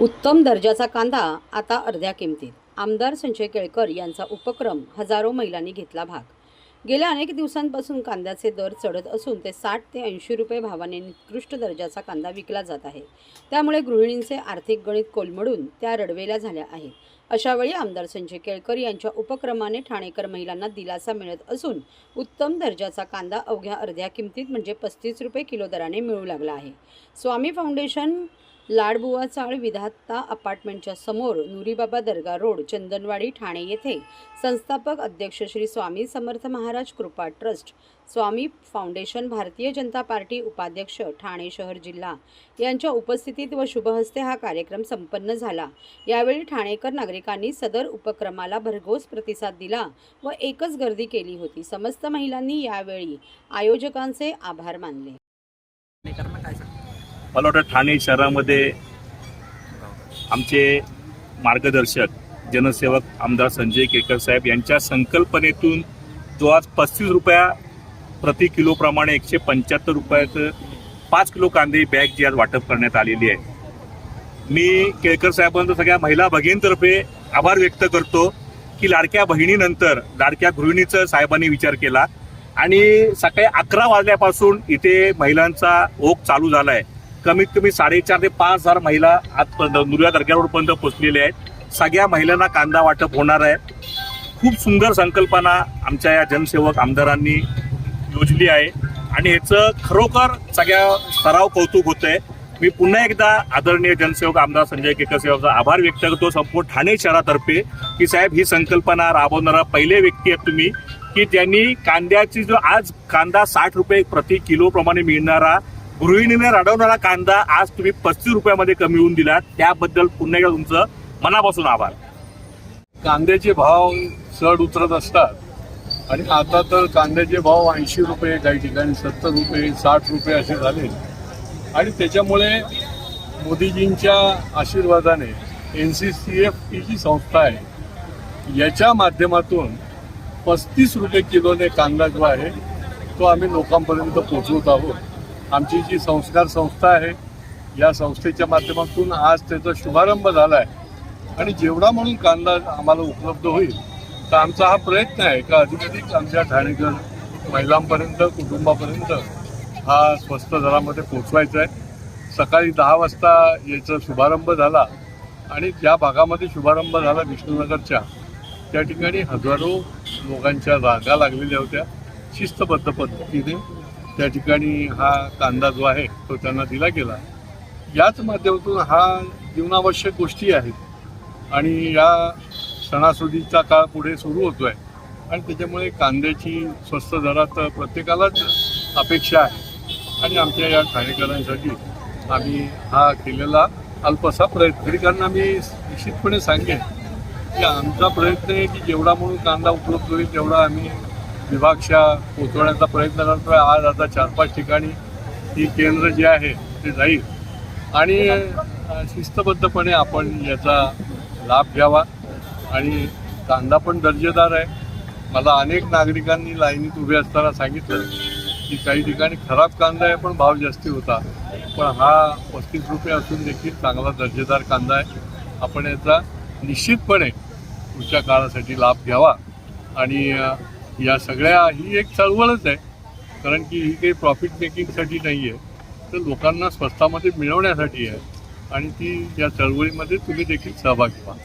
उत्तम दर्जाचा कांदा आता अर्ध्या किमतीत. आमदार संजय केळकर यांचा उपक्रम हजारो महिलांनी घेतला भाग. गेल्या अनेक दिवसांपासून कांद्याचे दर चढत असून ते 60 ते 80 रुपये भावाने निकृष्ट दर्जाचा कांदा विकला जात आहे. त्यामुळे गृहिणींचे आर्थिक गणित कोलमडून त्या रडवेल्या झाल्या आहेत. अशावेळी आमदार संजय केळकर यांच्या उपक्रमाने ठाणेकर महिलांना दिलासा मिळत असून उत्तम दर्जाचा कांदा अवघ्या अर्ध्या किमतीत म्हणजे 35 रुपये किलो दराने मिळू लागला आहे. स्वामी फाउंडेशन, लाडबुवा चाळ, विधाता अपार्टमेंटच्या समोर, नुरीबाबा दर्गा रोड, चंदनवाडी, ठाणे येथे संस्थापक अध्यक्ष श्री स्वामी समर्थ महाराज कृपा ट्रस्ट, स्वामी फाउंडेशन, भारतीय जनता पार्टी उपाध्यक्ष ठाणे शहर जिल्हा यांच्या उपस्थितीत व शुभहस्ते हा कार्यक्रम संपन्न झाला. यावेळी ठाणेकर नागरिकांनी सदर उपक्रमाला भरघोस प्रतिसाद दिला व एकच गर्दी केली होती. समस्त महिलांनी यावेळी आयोजकांचे आभार मानले. मला वाटतं ठाणे शहरामध्ये आमचे मार्गदर्शक जनसेवक आमदार संजय केळकर साहेब यांच्या संकल्पनेतून जो आज 35 रुपया प्रति किलोप्रमाणे 175 रुपयाचं 5 किलो कांदे बॅग जी आज वाटप करण्यात आलेली आहे. मी केळकर साहेबांचा सगळ्या महिला भगिनींतर्फे आभार व्यक्त करतो की लाडक्या बहिणीनंतर लाडक्या गृहिणीचा साहेबांनी विचार केला आणि सकाळी 11 वाजल्यापासून इथे महिलांचा ओघ चालू झाला आहे. कमीत कमी 4,500 ते 5,000 महिला आज नुरिया दर्गा रोडपर्यंत पोहोचलेल्या आहेत. सगळ्या महिलांना कांदा वाटप होणार आहे. खूप सुंदर संकल्पना आमच्या या जनसेवक आमदारांनी योजली आहे आणि याचं खरोखर सगळ्या स्तरावर कौतुक होतं आहे. मी पुन्हा एकदा आदरणीय जनसेवक आमदार संजय केळकर साहेबांचा आभार व्यक्त करतो संपूर्ण ठाणे शहरातर्फे की साहेब ही संकल्पना राबवणारा पहिले व्यक्ती आहेत तुम्ही की ज्यांनी कांद्याची जो आज कांदा 60 रुपये प्रति किलो प्रमाणे मिळणारा गृहिणीने रडवणारा कांदा आज तुम्ही 35 रुपयामध्ये कमी होऊन दिला. त्याबद्दल पुन्हा एकदा तुमचं मनापासून आभार. कांद्याचे भाव चढ उतरत असतात आणि आता तर कांद्याचे भाव 80 रुपये, काही ठिकाणी 70 रुपये, 60 रुपये असे झाले आणि त्याच्यामुळे मोदीजींच्या आशीर्वादाने NCCF ही जी संस्था आहे याच्या माध्यमातून 35 रुपये किलोने कांदा जो आहे तो आम्ही लोकांपर्यंत पोहोचवत आहोत. आमची जी संस्कार संस्था आहे या संस्थेच्या माध्यमातून आज त्याचा शुभारंभ झाला आहे आणि जेवढा म्हणून कांदा आम्हाला उपलब्ध होईल तर आमचा हा प्रयत्न आहे का अधिकाधिक आमच्या ठाणेकर महिलांपर्यंत, कुटुंबापर्यंत हा स्वस्त दरामध्ये पोचवायचा आहे. सकाळी 10 वाजता याचा शुभारंभ झाला आणि ज्या भागामध्ये शुभारंभ झाला विष्णुनगरच्या त्या ठिकाणी हजारो लोकांच्या रांगा लागलेल्या होत्या. शिस्तबद्ध पद्धतीने त्या ठिकाणी हा कांदा जो आहे तो त्यांना दिला गेला. याच माध्यमातून हा जीवनावश्यक गोष्टी आहेत आणि या सणासुदीचा काळ पुढे सुरू होतो आहे आणि त्याच्यामुळे कांद्याची स्वस्त दरात प्रत्येकालाच अपेक्षा आहे आणि आमच्या या ठाणेकरांसाठी आम्ही हा केलेला अल्पसा प्रयत्न तरी कारण आम्ही निश्चितपणे सांगेन की आमचा प्रयत्न आहे की जेवढा म्हणून कांदा उपलब्ध होईल तेवढा आम्ही विभागशा पोचवण्याचा प्रयत्न करतो आहे. आज आता 4-5 ठिकाणी ही केंद्र जे आहे ते जाईल आणि शिस्तबद्धपणे आपण याचा लाभ घ्यावा आणि कांदा पण दर्जेदार आहे. मला अनेक नागरिकांनी लाईनीत उभे असताना सांगितलं की काही ठिकाणी खराब कांदा आहे पण भाव जास्ती होता, पण हा 35 रुपये असून देखील चांगला दर्जेदार कांदा आहे. आपण याचा निश्चितपणे पुढच्या काळासाठी लाभ घ्यावा आणि या सगळ्या ही एक चळवळच आहे कारण की ही काही प्रॉफिट मेकिंगसाठी नाही आहे तर लोकांना स्वस्तामध्ये मिळवण्यासाठी आहे आणि ती या चळवळीमध्ये तुम्ही देखील सहभागी व्हा.